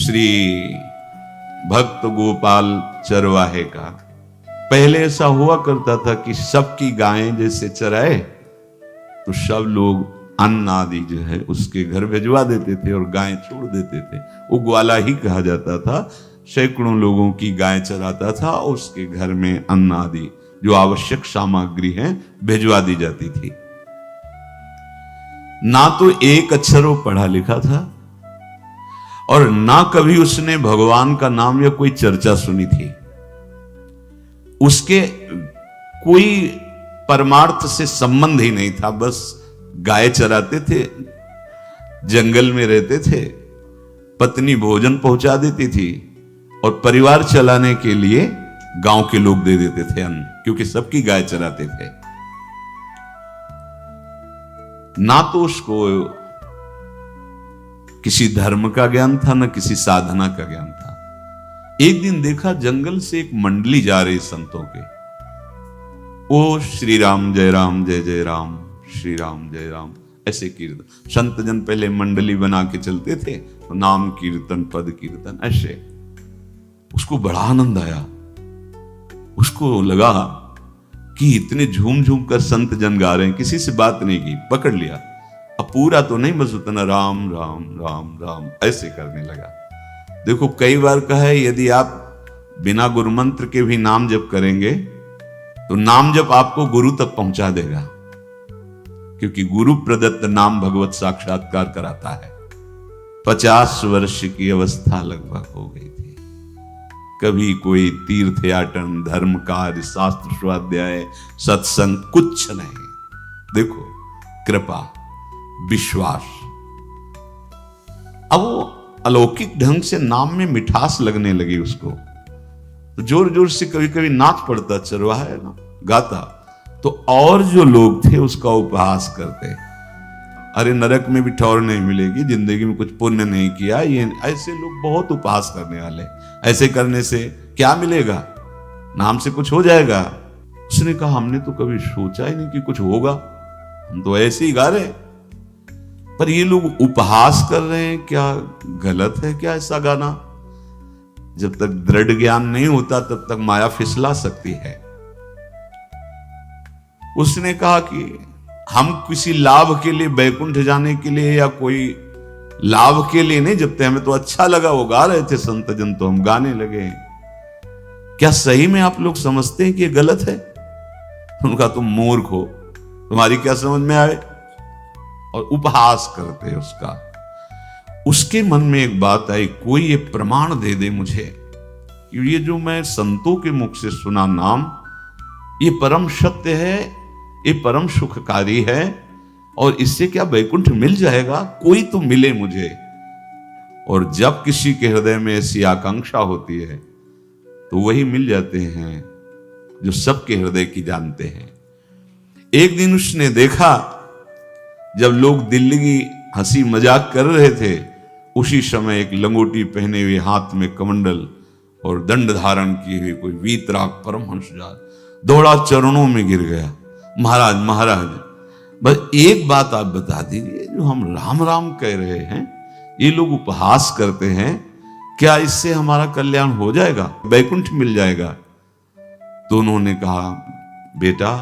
श्री भक्त गोपाल चरवाहे का। पहले ऐसा हुआ करता था कि सबकी गायें जैसे चराए तो सब लोग अन्न आदि जो है उसके घर भिजवा देते थे और गायें छोड़ देते थे। वो ग्वाला ही कहा जाता था। सैकड़ों लोगों की गायें चराता था और उसके घर में अन्न आदि जो आवश्यक सामग्री है भिजवा दी जाती थी। ना तो एक अक्षर वो पढ़ा लिखा था और ना कभी उसने भगवान का नाम या कोई चर्चा सुनी थी। उसके कोई परमार्थ से संबंध ही नहीं था। बस गाय चराते थे, जंगल में रहते थे, पत्नी भोजन पहुंचा देती थी और परिवार चलाने के लिए गांव के लोग दे देते थे अन्न, क्योंकि सबकी गाय चराते थे। ना तो उसको किसी धर्म का ज्ञान था, ना किसी साधना का ज्ञान था। एक दिन देखा जंगल से एक मंडली जा रही संतों के। ओ श्री राम जय राम जय जय राम, श्री राम जय राम, ऐसे कीर्तन। संत जन पहले मंडली बना के चलते थे, तो नाम कीर्तन पद कीर्तन ऐसे। उसको बड़ा आनंद आया। उसको लगा कि इतने झूम झूम कर संत जन गा रहे हैं, किसी से बात नहीं की, पकड़ लिया। अब पूरा तो नहीं, बस उतना राम राम राम राम ऐसे करने लगा। देखो कई बार कहा है, यदि आप बिना गुरु मंत्र के भी नाम जप करेंगे तो नाम जप आपको गुरु तक पहुंचा देगा, क्योंकि गुरु प्रदत्त नाम भगवत साक्षात्कार कराता है। 50 वर्ष की अवस्था लगभग हो गई थी। कभी कोई तीर्थ याटन, धर्म कार्य, शास्त्र स्वाध्याय, सत्संग कुछ नहीं। देखो कृपा, विश्वास। अब वो अलौकिक ढंग से नाम में मिठास लगने लगी उसको, तो जोर जोर से कभी कभी नाच पड़ता, चरवाहा है ना, गाता। तो और जो लोग थे उसका उपहास करते, अरे नरक में भी ठौर नहीं मिलेगी, जिंदगी में कुछ पुण्य नहीं किया, ये ऐसे लोग बहुत उपहास करने वाले। ऐसे करने से क्या मिलेगा, नाम से कुछ हो जाएगा। उसने कहा हमने तो कभी सोचा ही नहीं कि कुछ होगा, हम तो ऐसे ही गा रहे। पर ये लोग उपहास कर रहे हैं, क्या गलत है क्या ऐसा गाना? जब तक दृढ़ ज्ञान नहीं होता तब तक माया फिसला सकती है। उसने कहा कि हम किसी लाभ के लिए, बैकुंठ जाने के लिए या कोई लाभ के लिए नहीं जपते, हमें तो अच्छा लगा, वो गा रहे थे संत जन तो हम गाने लगे। क्या सही में आप लोग समझते हैं कि ये गलत है? उनका तुम मूर्ख हो, तुम्हारी क्या समझ में आए? और उपहास करते उसका। उसके मन में एक बात आई, कोई ये प्रमाण दे दे मुझे कि ये जो मैं संतों के मुख से सुना नाम, ये परम सत्य है, ये परम सुखकारी है, और इससे क्या वैकुंठ मिल जाएगा? कोई तो मिले मुझे। और जब किसी के हृदय में ऐसी आकांक्षा होती है तो वही मिल जाते हैं जो सबके हृदय की जानते हैं। एक दिन उसने देखा जब लोग दिल्ली की हंसी मजाक कर रहे थे, उसी समय एक लंगोटी पहने हुए, हाथ में कमंडल और दंड धारण किए हुए कोई वीतराग परमहंस दौड़ा, चरणों में गिर गया। महाराज महाराज, बस एक बात आप बता दीजिए, जो हम राम राम कह रहे हैं, ये लोग उपहास करते हैं, क्या इससे हमारा कल्याण हो जाएगा, वैकुंठ मिल जाएगा? तो उन्होंने कहा बेटा,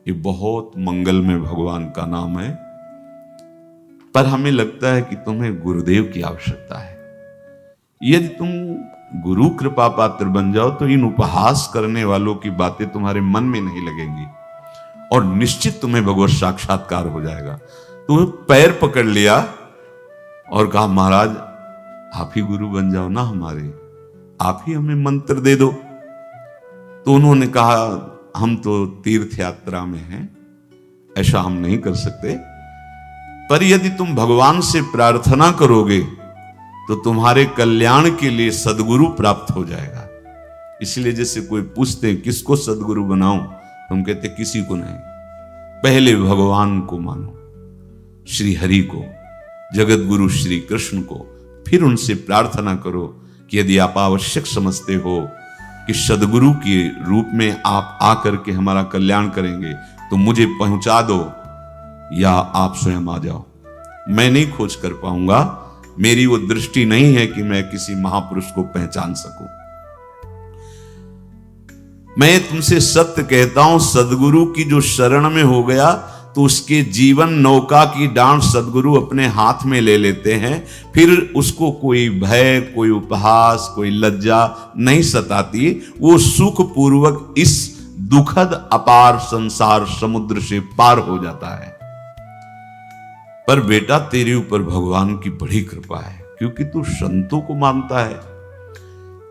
ये बहुत मंगल में भगवान का नाम है, पर हमें लगता है कि तुम्हें गुरुदेव की आवश्यकता है। यदि तुम गुरु कृपा पात्र बन जाओ तो इन उपहास करने वालों की बातें तुम्हारे मन में नहीं लगेंगी और निश्चित तुम्हें भगवत साक्षात्कार हो जाएगा। तो पैर पकड़ लिया और कहा महाराज आप ही गुरु बन जाओ ना हमारे, आप ही हमें मंत्र दे दो। तो उन्होंने कहा हम तो तीर्थ यात्रा में हैं, ऐसा हम नहीं कर सकते, पर यदि तुम भगवान से प्रार्थना करोगे तो तुम्हारे कल्याण के लिए सदगुरु प्राप्त हो जाएगा। इसलिए जैसे कोई पूछते हैं किसको सदगुरु बनाऊं, तुम कहते किसी को नहीं, पहले भगवान को मानो, श्री हरि को, जगत गुरु श्री कृष्ण को, फिर उनसे प्रार्थना करो कि यदि आप आवश्यक समझते हो कि सदगुरु के रूप में आप आकर के हमारा कल्याण करेंगे तो मुझे पहुंचा दो, या आप स्वयं आ जाओ। मैं नहीं खोज कर पाऊंगा, मेरी वो दृष्टि नहीं है कि मैं किसी महापुरुष को पहचान सकूं। मैं तुमसे सत्य कहता हूं, सदगुरु की जो शरण में हो गया तो उसके जीवन नौका की डांट सदगुरु अपने हाथ में ले लेते हैं। फिर उसको कोई भय, कोई उपहास, कोई लज्जा नहीं सताती। वो सुख पूर्वक इस दुखद अपार संसार समुद्र से पार हो जाता है। पर बेटा, तेरे ऊपर भगवान की बड़ी कृपा है, क्योंकि तू संतों को मानता है।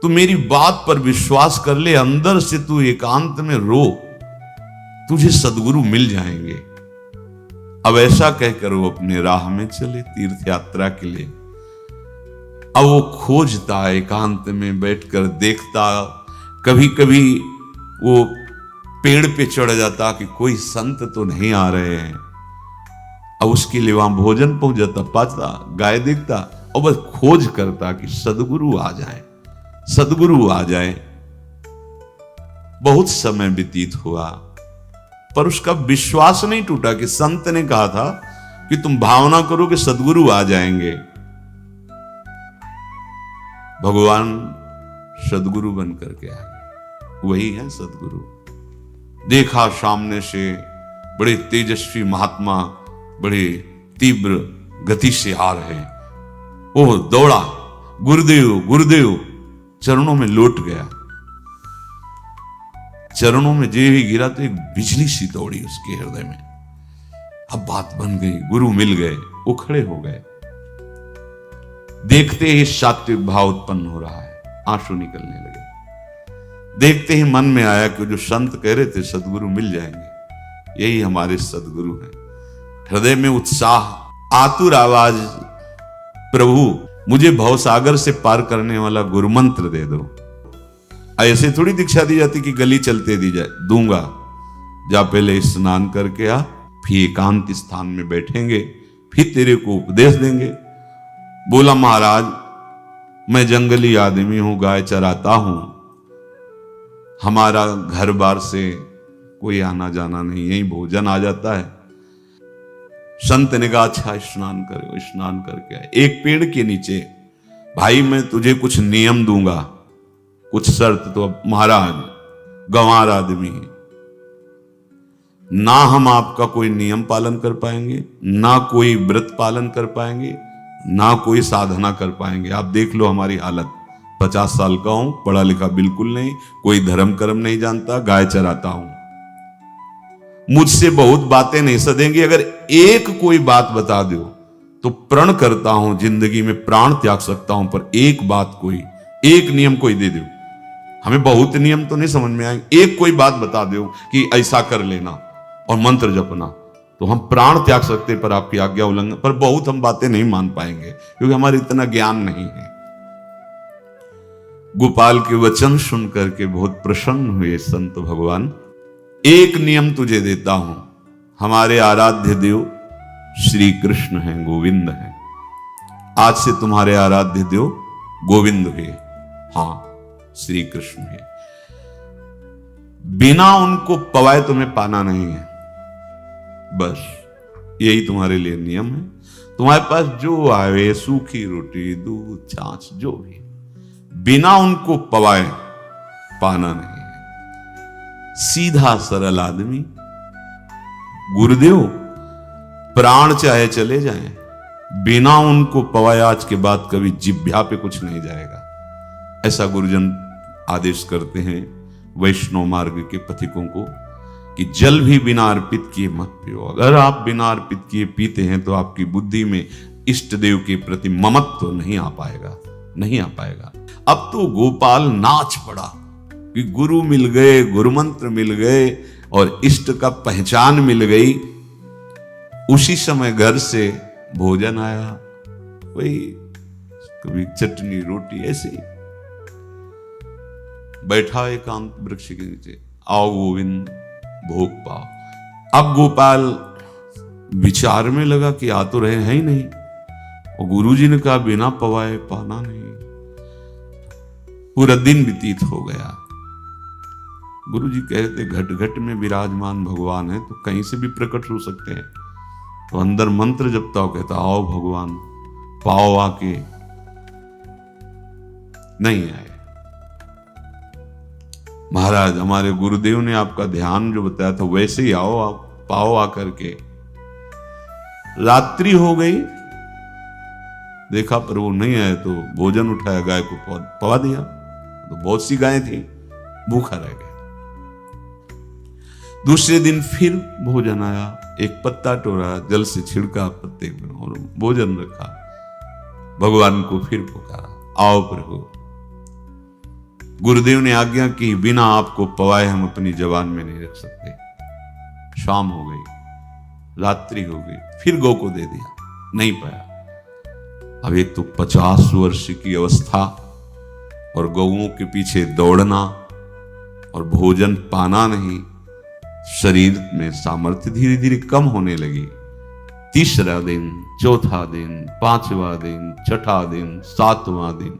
तू मेरी बात पर विश्वास कर ले, अंदर से तू एकांत में रो, तुझे सदगुरु मिल जाएंगे। अब ऐसा कहकर वो अपने राह में चले तीर्थ यात्रा के लिए। अब वो खोजता, एकांत में बैठकर देखता, कभी कभी वो पेड़ पे चढ़ जाता कि कोई संत तो नहीं आ रहे हैं। अब उसके लिए वहां भोजन पहुंच जाता, पाता, गाय देखता और बस खोज करता कि सदगुरु आ जाए, सदगुरु आ जाए। बहुत समय व्यतीत हुआ, पर उसका विश्वास नहीं टूटा कि संत ने कहा था कि तुम भावना करो कि सदगुरु आ जाएंगे। भगवान सदगुरु बन करके आ गए, वही है सदगुरु। देखा सामने से बड़े तेजस्वी महात्मा बड़े तीव्र गति से आ रहे। वो दौड़ा, गुरुदेव गुरुदेव, चरणों में लौट गया। चरणों में जे ही गिरा तो एक बिजली सी दौड़ी उसके हृदय में। अब बात बन गई, गुरु मिल गए। वो खड़े हो गए, देखते ही सात्विक भाव उत्पन्न हो रहा है, आंसू निकलने लगे। देखते ही मन में आया कि जो संत कह रहे थे सदगुरु मिल जाएंगे, यही हमारे सदगुरु हैं। हृदय में उत्साह, आतुर आवाज, प्रभु मुझे भवसागर से पार करने वाला गुरु मंत्र दे दो। ऐसे थोड़ी दीक्षा दी जाती कि गली चलते दी जाए, दूंगा। जा पहले स्नान करके आ, फिर एकांत स्थान में बैठेंगे, फिर तेरे को उपदेश देंगे। बोला, महाराज मैं जंगली आदमी हूं, गाय चराता हूं, हमारा घर बार से कोई आना जाना नहीं, यही भोजन आ जाता है। संत ने कहा, अच्छा स्नान करो। स्नान करके आए, एक पेड़ के नीचे। भाई मैं तुझे कुछ नियम दूंगा, कुछ शर्त। तो अब महाराज गंवार आदमी है, ना हम आपका कोई नियम पालन कर पाएंगे, ना कोई व्रत पालन कर पाएंगे, ना कोई साधना कर पाएंगे। आप देख लो हमारी हालत। 50 साल का हूं, पढ़ा लिखा बिल्कुल नहीं, कोई धर्म कर्म नहीं जानता, गाय चराता हूं। मुझसे बहुत बातें नहीं सदेंगी। अगर एक कोई बात बता दो तो प्रण करता हूं जिंदगी में प्राण त्याग सकता हूं, पर एक बात कोई, एक नियम कोई दे दो। हमें बहुत नियम तो नहीं समझ में आएंगे, एक कोई बात बता दो कि ऐसा कर लेना और मंत्र जपना, तो हम प्राण त्याग सकते, पर आपकी आज्ञा उल्लंघन, पर बहुत हम बातें नहीं मान पाएंगे क्योंकि हमारे इतना ज्ञान नहीं है। गोपाल के वचन सुन करके बहुत प्रसन्न हुए संत भगवान। एक नियम तुझे देता हूं, हमारे आराध्य देव श्री कृष्ण हैं, गोविंद हैं। आज से तुम्हारे आराध्य देव गोविंद हुए, हाँ श्री कृष्ण है। बिना उनको पवाए तुम्हें पाना नहीं है, बस यही तुम्हारे लिए नियम है। तुम्हारे पास जो आवे, सूखी रोटी, दूध, छाछ, जो भी, बिना उनको पवाए पाना नहीं है। सीधा सरल आदमी। गुरुदेव प्राण चाहे चले जाएं, बिना उनको पवाए आज के बाद कभी जिह्वा पे कुछ नहीं जाएगा, ऐसा गुरुजन आदेश करते हैं वैष्णव मार्ग के पथिकों को कि जल भी बिना अर्पित किए मत पियो। अगर आप बिना अर्पित किए पीते हैं तो आपकी बुद्धि में इष्ट देव के प्रति ममत्व तो नहीं आ पाएगा, नहीं आ पाएगा। अब तो गोपाल नाच पड़ा कि गुरु मिल गए, गुरु मंत्र मिल गए और इष्ट का पहचान मिल गई। उसी समय घर से भोजन आया, वही कभी चटनी रोटी, ऐसे ही बैठा एकांत वृक्ष के नीचे। आओ गोविंद भोग पाओ। अब गोपाल विचार में लगा कि आ तो रहे हैं ही नहीं, और गुरुजी ने कहा बिना पवाए पाना नहीं। पूरा दिन व्यतीत हो गया। गुरुजी कहते घट घट में विराजमान भगवान है तो कहीं से भी प्रकट हो सकते हैं। तो अंदर मंत्र जपता हो, कहता आओ भगवान पाव आके नहीं आए। महाराज हमारे गुरुदेव ने आपका ध्यान जो बताया था वैसे ही आओ, आप पाओ आकर के। रात्रि हो गई, देखा पर वो नहीं आए तो भोजन उठाया, गाय को पवा दिया। तो बहुत सी गायें थी, भूखा रह गया। दूसरे दिन फिर भोजन आया, एक पत्ता टोरा, जल से छिड़का पत्ते को और भोजन रखा। भगवान को फिर पुकारा, आओ प्रभु। गुरुदेव ने आज्ञा की, बिना आपको पवाए हम अपनी जबान में नहीं रख सकते। शाम हो गई, रात्रि हो गई, फिर गौ को दे दिया, नहीं पाया। अब एक तो 50 वर्ष की अवस्था और गौओं के पीछे दौड़ना और भोजन पाना नहीं, शरीर में सामर्थ्य धीरे धीरे कम होने लगी। तीसरा दिन, चौथा दिन, पांचवा दिन, छठा दिन, सातवां दिन,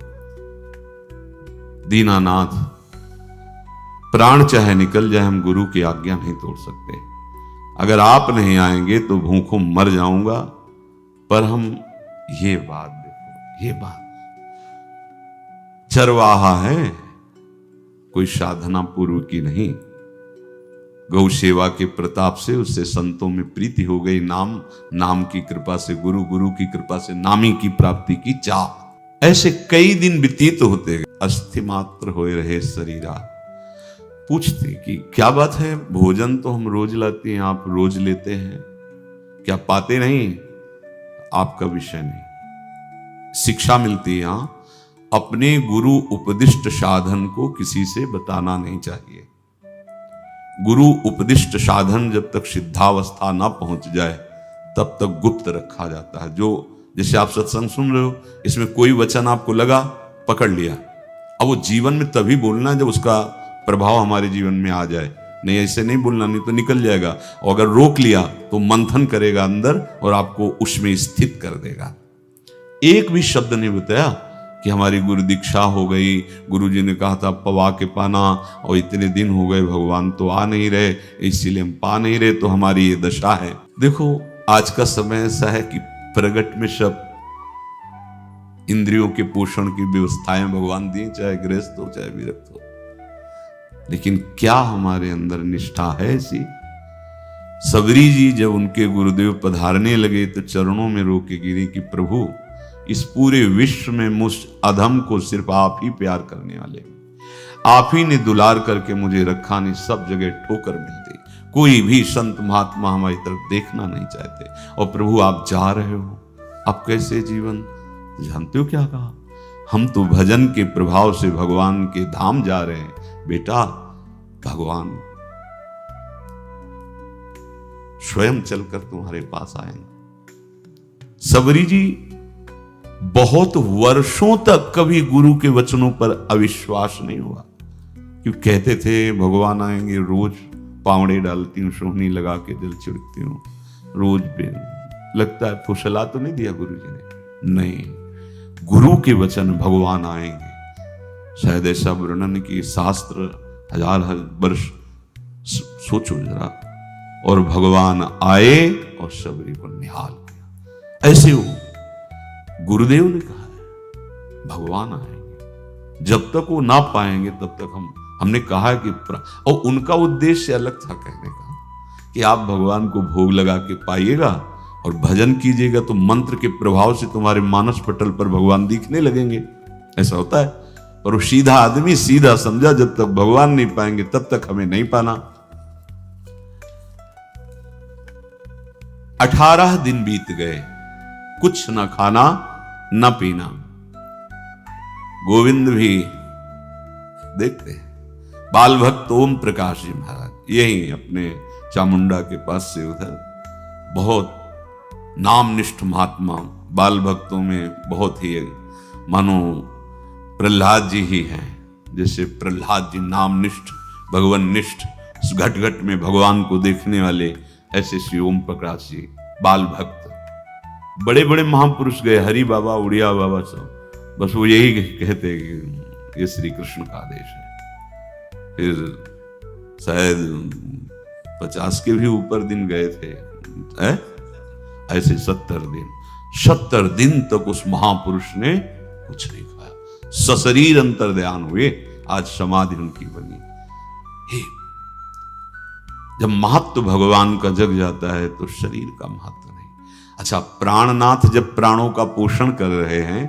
दीनानाथ प्राण चाहे निकल जाए, हम गुरु की आज्ञा नहीं तोड़ सकते। अगर आप नहीं आएंगे तो भूखों मर जाऊंगा। पर हम ये बात देखो, ये बात चरवाहा है, कोई साधना पूर्व की नहीं। गौ सेवा के प्रताप से उससे संतों में प्रीति हो गई, नाम की कृपा से, गुरु की कृपा से नामी की प्राप्ति की चाह। ऐसे कई दिन व्यतीत होते गए, अस्थि मात्र होए रहे शरीरा। पूछते कि क्या बात है, भोजन तो हम रोज लाते हैं, आप रोज लेते हैं, क्या पाते नहीं? आपका विषय नहीं। शिक्षा मिलती है, अपने गुरु उपदिष्ट साधन को किसी से बताना नहीं चाहिए। गुरु उपदिष्ट साधन जब तक सिद्धावस्था ना पहुंच जाए तब तक गुप्त रखा जाता है। जो जैसे आप सत्संग सुन रहे हो, इसमें कोई वचन आपको लगा, पकड़ लिया, अब वो जीवन में तभी बोलना जब उसका प्रभाव हमारे जीवन में आ जाए। नहीं ऐसे नहीं बोलना, नहीं तो निकल जाएगा। और अगर रोक लिया तो मंथन करेगा अंदर और आपको उसमें स्थित कर देगा। एक भी शब्द नहीं बताया कि हमारी गुरु दीक्षा हो गई, गुरुजी ने कहा था पवा के पाना, और इतने दिन हो गए भगवान तो आ नहीं रहे, इसीलिए हम पा नहीं रहे, तो हमारी ये दशा है। देखो आज का समय ऐसा है कि प्रगट में सब इंद्रियों के पोषण की व्यवस्थाएं भगवान दी, चाहे गृहस्थ हो चाहे विरक्त हो, लेकिन क्या हमारे अंदर निष्ठा है ऐसी? सबरी जी जब उनके गुरुदेव पधारने लगे तो चरणों में रो के गिरी कि प्रभु इस पूरे विश्व में मुझ अधम को सिर्फ आप ही प्यार करने वाले, आप ही ने दुलार करके मुझे रखा, नहीं सब जगह ठोकर मिलती, कोई भी संत महात्मा हमारी तरफ देखना नहीं चाहते, और प्रभु आप जा रहे हो, अब कैसे जीवन? जानते हो क्या कहा? हम तो भजन के प्रभाव से भगवान के धाम जा रहे हैं बेटा, भगवान स्वयं चलकर तुम्हारे पास आएंगे। सबरी जी बहुत वर्षों तक कभी गुरु के वचनों पर अविश्वास नहीं हुआ, क्यों कहते थे भगवान आएंगे, रोज पावड़े डालती हूँ, सोहनी लगा के जल छिड़कती हूँ, रोज पे लगता है फुसला तो नहीं दिया गुरु जी ने? नहीं, गुरु के वचन भगवान आएंगे। शायद ऐसा वर्णन की शास्त्र हजार वर्ष सोचो जरा, और भगवान आए और सबरी को निहाल किया। ऐसे हो गुरुदेव ने कहा है भगवान आएंगे, जब तक वो ना पाएंगे तब तक हमने कहा है कि और उनका उद्देश्य अलग था कहने का कि आप भगवान को भोग लगा के पाइएगा और भजन कीजिएगा तो मंत्र के प्रभाव से तुम्हारे मानस पटल पर भगवान दिखने लगेंगे। ऐसा होता है, पर वो सीधा आदमी सीधा समझा, जब तक भगवान नहीं पाएंगे तब तक हमें नहीं पाना। 18 दिन बीत गए, कुछ न खाना न पीना। गोविंद भी देखते बाल भक्त ओम प्रकाश जी महाराज यही अपने चामुंडा के पास से उधर, बहुत नामनिष्ठ महात्मा, बाल भक्तों में बहुत ही मानो प्रहलाद जी ही हैं। जैसे प्रहलाद जी नामनिष्ठ भगवान-निष्ठ, घट घट में भगवान को देखने वाले, ऐसे श्री ओम प्रकाश जी बाल भक्त। बड़े बड़े महापुरुष गए, हरि बाबा, उड़िया बाबा, सब बस वो यही कहते कि ये श्री कृष्ण का आदेश है। फिर शायद 50 के भी ऊपर दिन गए थे, ऐसे 70 दिन। 70 दिन तक उस महापुरुष ने कुछ नहीं खाया, सशरीर अंतर्ध्यान हुए, आज समाधि उनकी बनी। हे, जब महत्व भगवान का जग जाता है तो शरीर का महत्व नहीं। अच्छा, प्राणनाथ जब प्राणों का पोषण कर रहे हैं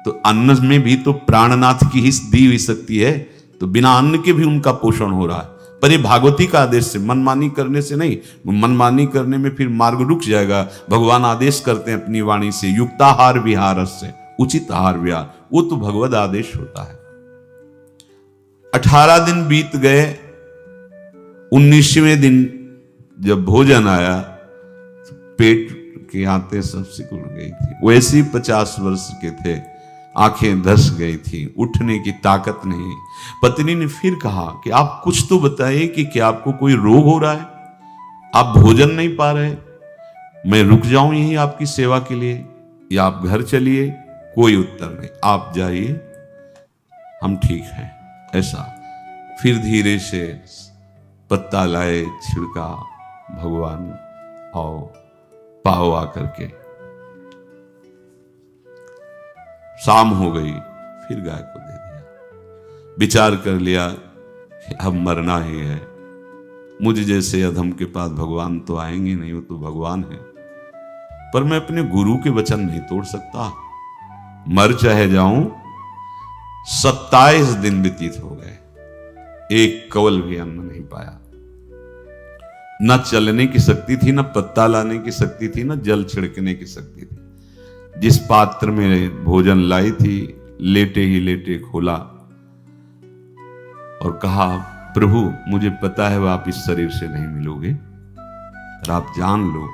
तो अन्न में भी तो प्राणनाथ की ही दी हुई शक्ति है, तो बिना अन्न के भी उनका पोषण हो रहा है। पर ये भागवती का आदेश से, मनमानी करने से नहीं। मनमानी करने में फिर मार्ग रुक जाएगा। भगवान आदेश करते हैं अपनी वाणी से, युक्ताहार विहार से, उचित आहार विहार, वो तो भगवत आदेश होता है। 18 दिन बीत गए, 19वें दिन जब भोजन आया तो पेट के आते सब सिकुड़ गई थी। वैसे ही 50 वर्ष के थे, आंखें धस गई थी, उठने की ताकत नहीं। पत्नी ने फिर कहा कि आप कुछ तो बताइए कि क्या आपको कोई रोग हो रहा है, आप भोजन नहीं पा रहे, मैं रुक जाऊं यहीं आपकी सेवा के लिए या आप घर चलिए। कोई उत्तर नहीं, आप जाइए, हम ठीक हैं। ऐसा फिर धीरे से पत्ता लाए, छिड़का, भगवान आओ पाओ आकर के। शाम हो गई, फिर गाय को दे दिया। विचार कर लिया कि अब मरना ही है, मुझ जैसे अधम के पास भगवान तो आएंगे नहीं, वो तो भगवान है, पर मैं अपने गुरु के वचन नहीं तोड़ सकता, मर चाहे जाऊं। 27 दिन व्यतीत हो गए, एक कवल भी अन्न नहीं पाया। न चलने की शक्ति थी, न पत्ता लाने की शक्ति थी, न जल छिड़कने की शक्ति थी। जिस पात्र में भोजन लाई थी, लेटे ही लेटे खोला और कहा, प्रभु मुझे पता है आप इस शरीर से नहीं मिलोगे, पर आप जान लो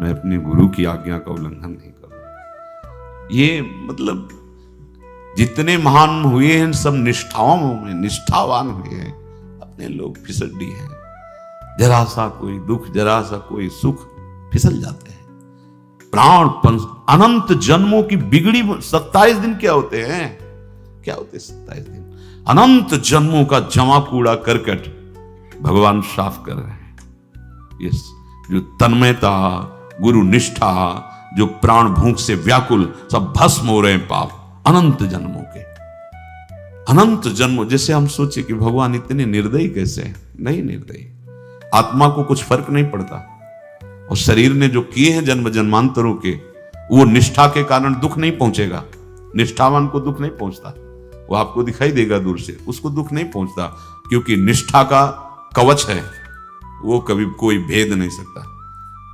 मैं अपने गुरु की आज्ञा का उल्लंघन नहीं करूंगा। ये मतलब जितने महान हुए हैं सब निष्ठाओं में निष्ठावान हुए हैं, अपने लोग फिसड्डी हैं। जरा सा कोई दुख, जरा सा कोई सुख, फिसल जाते हैं। प्राण अनंत जन्मों की बिगड़ी 27 दिन क्या होते हैं, क्या होते 27 दिन? अनंत जन्मों का जमा कूड़ा करकट भगवान साफ कर रहे हैं। यस, जो तन्मयता, गुरु निष्ठा, जो प्राण भूख से व्याकुल, सब भस्म हो रहे हैं पाप अनंत जन्मों के। अनंत जन्मों, जैसे हम सोचे कि भगवान इतने निर्दयी कैसे हैं? नहीं निर्दयी, आत्मा को कुछ फर्क नहीं पड़ता। और शरीर ने जो किए हैं जन्म जन्मांतरों के, वो निष्ठा के कारण दुख नहीं पहुंचेगा। निष्ठावान को दुख नहीं पहुंचता, वो आपको दिखाई देगा दूर से, उसको दुख नहीं पहुंचता, क्योंकि निष्ठा का कवच है, वो कभी कोई भेद नहीं सकता।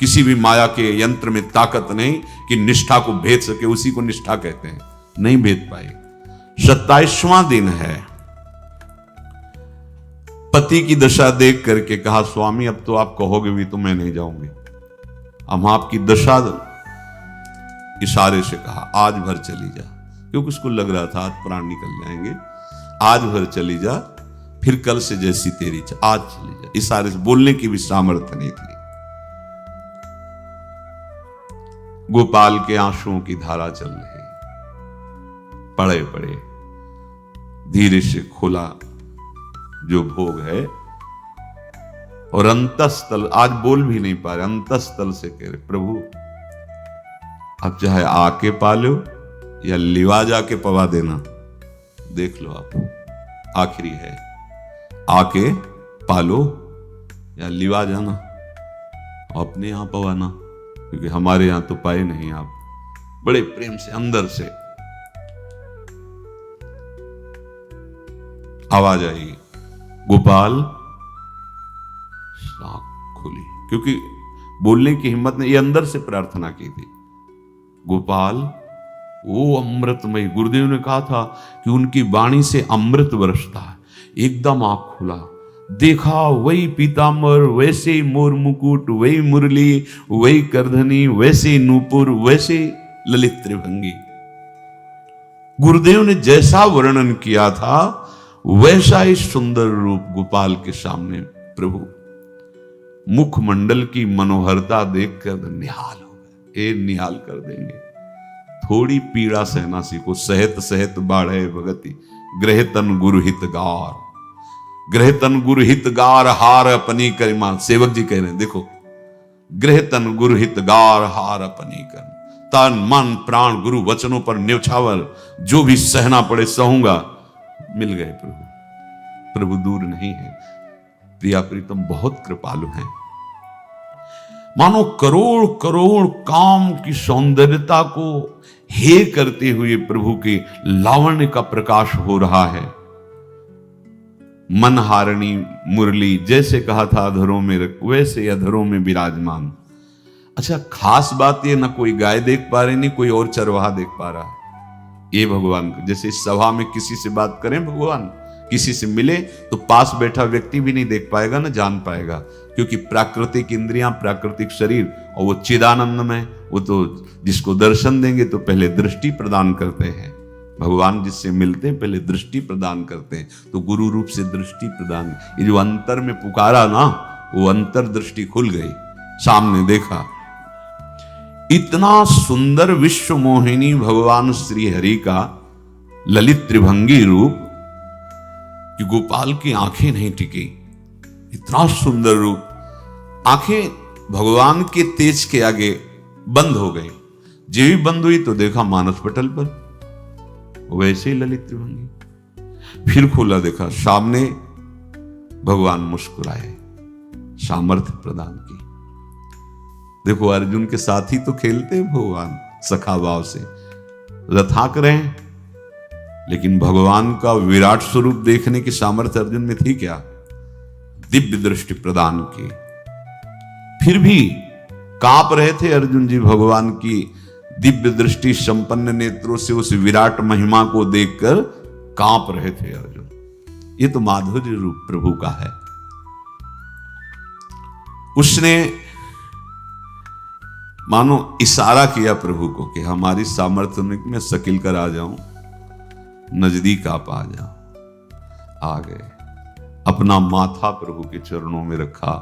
किसी भी माया के यंत्र में ताकत नहीं कि निष्ठा को भेद सके, उसी को निष्ठा कहते हैं, नहीं भेद पाए। 27वां दिन है। पति की दशा देख करके कहा, स्वामी अब तो आप कहोगे भी तो मैं नहीं जाऊंगी, हम आपकी दशा, इशारे से कहा आज भर चली जा, क्योंकि उसको लग रहा था आज प्राण निकल जाएंगे। आज भर चली जा, फिर कल से जैसी तेरी आज चली जा। इशारे से, बोलने की भी सामर्थ्य नहीं थी। गोपाल के आंसुओं की धारा चल रही, पड़े पड़े धीरे से खोला जो भोग है, और अंतस्थल, आज बोल भी नहीं पा रहे, अंतस्थल से कह रहे, प्रभु अब चाहे आके पालो या लिवा जाके पवा देना, देख लो आप, आखिरी है, आके पालो या लिवा जाना, अपने यहां पवाना, क्योंकि हमारे यहां तो पाए नहीं आप। बड़े प्रेम से अंदर से आवाज आई, गोपाल। खुली, क्योंकि बोलने की हिम्मत ने, ये अंदर से प्रार्थना की थी, गोपाल वो अमृतमय। गुरुदेव ने कहा था कि उनकी वाणी से अमृत बरसता है। एकदम आंख खुला, देखा वही पीतांबर, वैसे ही मोर मुकुट, वही मुरली, वही करधनी, वैसे नूपुर, वैसे ललित त्रिभंगी। गुरुदेव ने जैसा वर्णन किया था वैसा ही सुंदर रूप गोपाल के सामने। प्रभु मुखमंडल की मनोहरता देखकर निहाल हो गए, ये निहाल कर देंगे। थोड़ी पीड़ा सहना सीखो, सहत सहत बाढ़े भगति, ग्रह तन गुरु हितगार, ग्रह तन गुरु हितगार हार अपनी करिमा। सेवक जी कह रहे हैं, देखो, ग्रह तन गुरु हितगार हार अपनी कर, तन मन प्राण गुरु वचनों पर न्यौछावर, जो भी सहना पड़े सहूंगा। मिल गए प्रभु। प्रभु दूर नहीं है। प्रिया प्रीतम बहुत कृपालु हैं। मानो करोड़ करोड़ काम की सौंदर्यता को हे करते हुए प्रभु के लावण्य का प्रकाश हो रहा है। मनहारिणी मुरली, जैसे कहा था अधरों में रख, वैसे अधरों में विराजमान। अच्छा, खास बात ये, ना कोई गाय देख पा रहे, नहीं कोई और चरवाहा देख पा रहा। ये भगवान को, जैसे इस सभा में किसी से बात करें भगवान, किसी से मिले तो पास बैठा व्यक्ति भी नहीं देख पाएगा, ना जान पाएगा, क्योंकि प्राकृतिक इंद्रियां, प्राकृतिक शरीर, और वो चिदानंद में, वो तो जिसको दर्शन देंगे तो पहले दृष्टि प्रदान करते हैं। भगवान जिससे मिलते हैं पहले दृष्टि प्रदान करते हैं, तो गुरु रूप से दृष्टि प्रदान। ये जो अंतर में पुकारा ना, वो अंतर दृष्टि खुल गई, सामने देखा। इतना सुंदर विश्व मोहिनी भगवान श्री हरि का ललित त्रिभंगी रूप कि गोपाल की आंखें नहीं टिकी। इतना सुंदर रूप, आंखें भगवान के तेज के आगे बंद हो गई। जेवी बंद हुई तो देखा मानस पटल पर वैसे ही ललित त्रिभंगी। फिर खोला, देखा सामने भगवान मुस्कुराए, सामर्थ्य प्रदान की। देखो अर्जुन के साथ ही तो खेलते भगवान सखा भाव से, रथाक रहे हैं, लेकिन भगवान का विराट स्वरूप देखने की सामर्थ्य अर्जुन में थी क्या? दिव्य दृष्टि प्रदान की। फिर भी कांप रहे थे अर्जुन जी भगवान की दिव्य दृष्टि संपन्न नेत्रों से उस विराट महिमा को देखकर कांप रहे थे अर्जुन। ये तो माधुर्य रूप प्रभु का है। उसने मानो इशारा किया प्रभु को कि हमारी सामर्थ्य में सकिल कर आ जाऊं, नजदीक आप आ जाओ। आ गए, अपना माथा प्रभु के चरणों में रखा,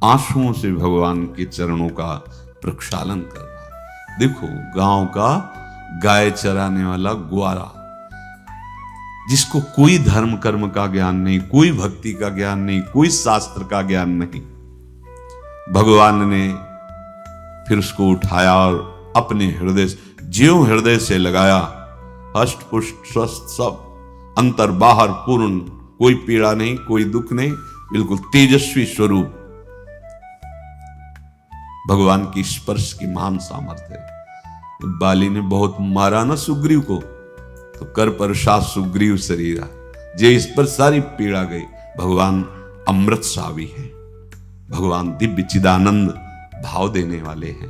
आंसुओं से भगवान के चरणों का प्रक्षालन कर रहा। देखो गांव का गाय चराने वाला ग्वारा, जिसको कोई धर्म कर्म का ज्ञान नहीं, कोई भक्ति का ज्ञान नहीं, कोई शास्त्र का ज्ञान नहीं, भगवान ने फिर उसको उठाया और अपने हृदय, ज्यों हृदय से लगाया, हष्ट पुष्ट स्वस्थ सब, अंतर बाहर पूर्ण, कोई पीड़ा नहीं, कोई दुख नहीं, बिल्कुल तेजस्वी स्वरूप। भगवान की स्पर्श की महान सामर्थ्य है। बाली ने बहुत मारा ना सुग्रीव को, तो कर पर शाह सुग्रीव शरीरा, जे इस पर सारी पीड़ा गई। भगवान अमृत सावी है, भगवान दिव्य चिदानंद भाव देने वाले हैं।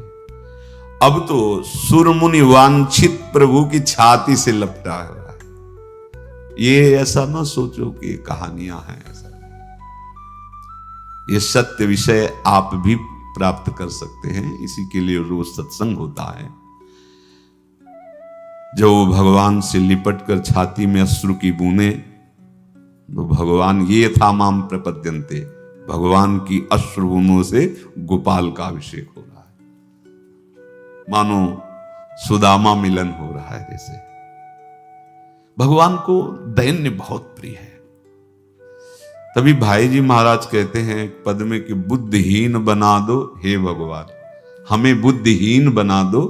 अब तो सुरमुनि वांछित प्रभु की छाती से लपटा है। ये ऐसा ना सोचो कि कहानियां हैं, ऐसा ये सत्य विषय आप भी प्राप्त कर सकते हैं। इसी के लिए रोज सत्संग होता है। जब वो भगवान से लिपट कर छाती में अश्रु की बूंदे, तो भगवान ये था माम प्रपद्यन्ते, भगवान की अश्रु बूंदों से गोपाल का अभिषेक हो रहा है। मानो सुदामा मिलन हो रहा है। जैसे भगवान को दैन्य बहुत प्रिय है। तभी भाई जी महाराज कहते हैं पद में कि बुद्धिहीन बना दो हे भगवान, हमें बुद्धिहीन बना दो।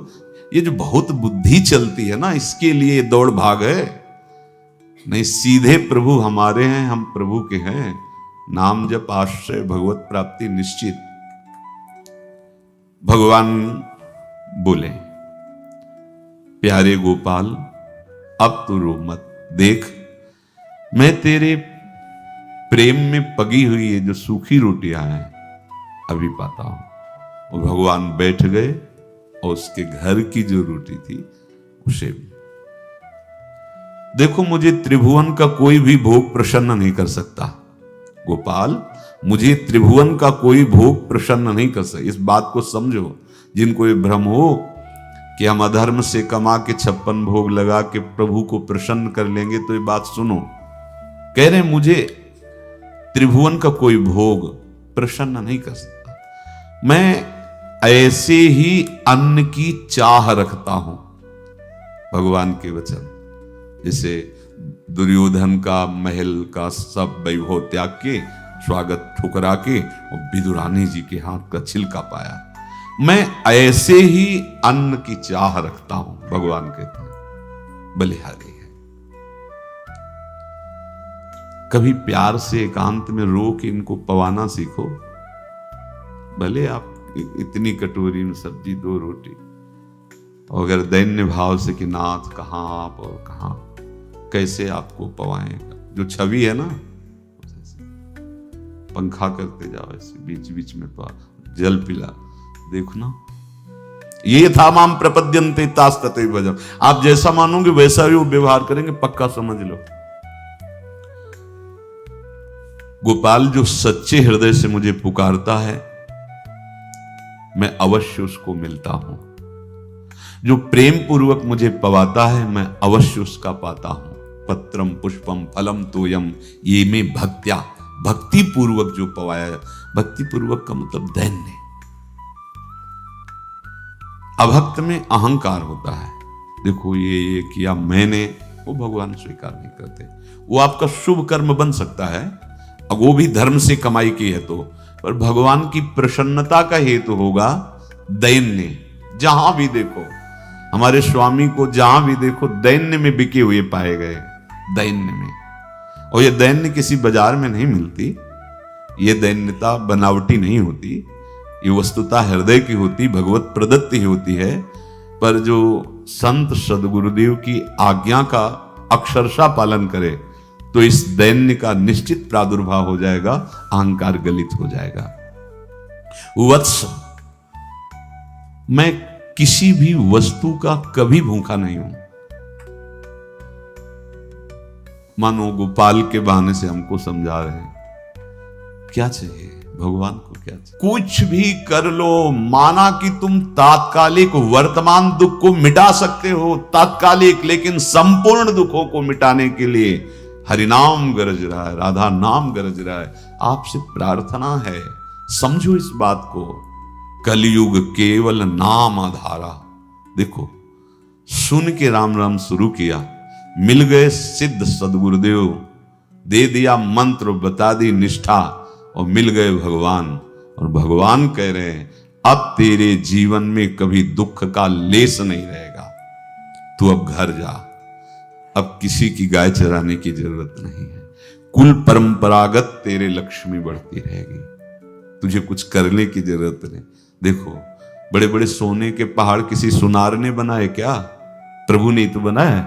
ये जो बहुत बुद्धि चलती है ना, इसके लिए दौड़ भाग है। नहीं, सीधे प्रभु हमारे हैं, हम प्रभु के हैं। नाम जप आश्रय भगवत प्राप्ति निश्चित। भगवान बोले, प्यारे गोपाल अब तू रो मत, देख मैं तेरे प्रेम में पगी हुई ये जो सूखी रोटियां हैं अभी पाता हूं। और भगवान बैठ गए और उसके घर की जो रोटी थी उसे भी। देखो, मुझे त्रिभुवन का कोई भी भोग प्रसन्न नहीं कर सकता गोपाल, मुझे त्रिभुवन का कोई भोग प्रसन्न नहीं कर सकता। इस बात को समझो। जिनको ये भ्रम हो कि हम अधर्म से कमा के 56 भोग लगा के प्रभु को प्रसन्न कर लेंगे, तो ये बात सुनो। कह रहे मुझे त्रिभुवन का कोई भोग प्रसन्न नहीं कर सकता। मैं ऐसे ही अन्न की चाह रखता हूं। भगवान के वचन, जैसे दुर्योधन का महल का सब वैभव त्याग के, स्वागत ठुकरा के और विदुरानी जी के हाथ का छिलका पाया। मैं ऐसे ही अन्न की चाह रखता हूं, भगवान कहते हैं, बलिहारी है। कभी प्यार से एकांत में रो के इनको पवाना सीखो। भले आप इतनी कटोरी में सब्जी, 2 रोटी, और अगर दैन्य भाव से कि नाथ कहां आप और कहां, कैसे आपको पवाएगा। जो छवि है ना, पंखा करते जाओ ऐसे बीच बीच में, जल पिला, देखो ना, ये था माम प्रपद्यन्ते तास ततैव भजम। आप जैसा मानोगे वैसा ही वो व्यवहार करेंगे, पक्का समझ लो। गोपाल जो सच्चे हृदय से मुझे पुकारता है, मैं अवश्य उसको मिलता हूं। जो प्रेम पूर्वक मुझे पवाता है, मैं अवश्य उसका पाता हूं। पत्रम पुष्पम फलम तोयम ये में भक्त्या, भक्ति पूर्वक जो पवाया। भक्ति पूर्वक का मतलब दैन्य। अभक्त में अहंकार होता है, देखो ये किया मैंने, वो भगवान स्वीकार नहीं करते। वो आपका शुभ कर्म बन सकता है, अब वो भी धर्म से कमाई की है तो, पर भगवान की प्रसन्नता का हेतु होगा दैन्य। जहां भी देखो हमारे स्वामी को, जहां भी देखो दैन्य में बिके हुए पाए गए, दैन्य में। और ये दैन्य किसी बाजार में नहीं मिलती, ये दैन्यता बनावटी नहीं होती, ये वस्तुता हृदय की होती, भगवत प्रदत्त ही होती है। पर जो संत सदगुरुदेव की आज्ञा का अक्षरशः पालन करे तो इस दैन्य का निश्चित प्रादुर्भाव हो जाएगा, अहंकार गलित हो जाएगा। वत्स, मैं किसी भी वस्तु का कभी भूखा नहीं हूं। मानो गोपाल के बहाने से हमको समझा रहे हैं क्या चाहिए भगवान को, क्या चाहिए। कुछ भी कर लो, माना कि तुम तात्कालिक वर्तमान दुख को मिटा सकते हो, तात्कालिक, लेकिन संपूर्ण दुखों को मिटाने के लिए हरिनाम गरज रहा है, राधा नाम गरज रहा है। आपसे प्रार्थना है, समझो इस बात को। कलयुग केवल नाम आधारा। देखो, सुन के राम राम शुरू किया, मिल गए सिद्ध सदगुरुदेव, दे दिया मंत्र, बता दी निष्ठा, और मिल गए भगवान। और भगवान कह रहे हैं अब तेरे जीवन में कभी दुख का लेस नहीं रहेगा, तू अब घर जा, अब किसी की गाय चराने की जरूरत नहीं है। कुल परंपरागत तेरे लक्ष्मी बढ़ती रहेगी, तुझे कुछ करने की जरूरत नहीं। देखो, बड़े बड़े सोने के पहाड़ किसी सुनार ने बनाए क्या? प्रभु ने तो बनाया।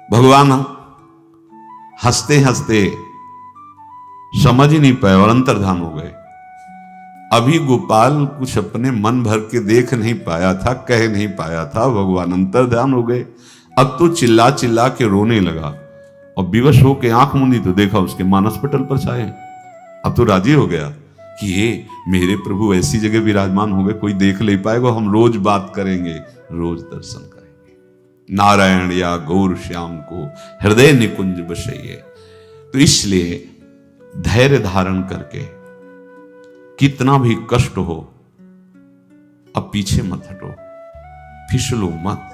भगवान हंसते हंसते समझ ही नहीं पाए और अंतर्धान हो गए। अभी गोपाल कुछ अपने मन भर के देख नहीं पाया था, कह नहीं पाया था, भगवान अंतर्धान हो गए। अब तो चिल्ला चिल्ला के रोने लगा और विवश होके आंख मूंदी तो देखा उसके मानस पटल पर छाए। अब तो राजी हो गया कि ये मेरे प्रभु ऐसी जगह विराजमान हो गए, कोई देख नहीं पाएगा, हम रोज बात करेंगे, रोज दर्शन करेंगे। नारायण या गौर श्याम को हृदय निकुंज बसइए। तो इसलिए धैर्य धारण करके, कितना भी कष्ट हो, अब पीछे मत हटो, फिसलो मत।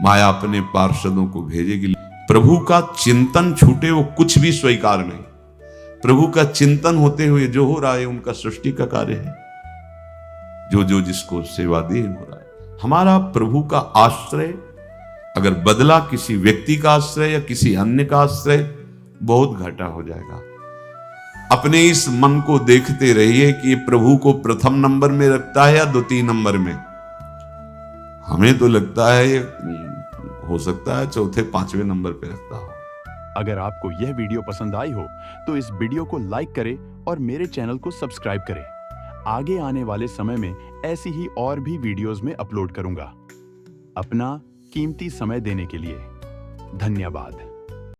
माया अपने पार्षदों को भेजेगी। प्रभु का चिंतन छूटे वो कुछ भी स्वीकार नहीं। प्रभु का चिंतन होते हुए जो हो रहा है उनका सृष्टि का कार्य है, जो जो जिसको सेवा दी हो रहा है। हमारा प्रभु का आश्रय अगर बदला किसी व्यक्ति का आश्रय या किसी अन्य का आश्रय, बहुत घाटा हो जाएगा। अपने इस मन को देखते रहिए कि प्रभु को प्रथम नंबर में रखता है या द्वितीय नंबर में। हमें तो लगता है हो सकता है चौथे पांचवें नंबर पे रखता हो। अगर आपको यह वीडियो पसंद आई हो तो इस वीडियो को लाइक करें और मेरे चैनल को सब्सक्राइब करें। आगे आने वाले समय में ऐसी ही और भी वीडियोस में अपलोड करूंगा। अपना कीमती समय देने के लिए धन्यवाद।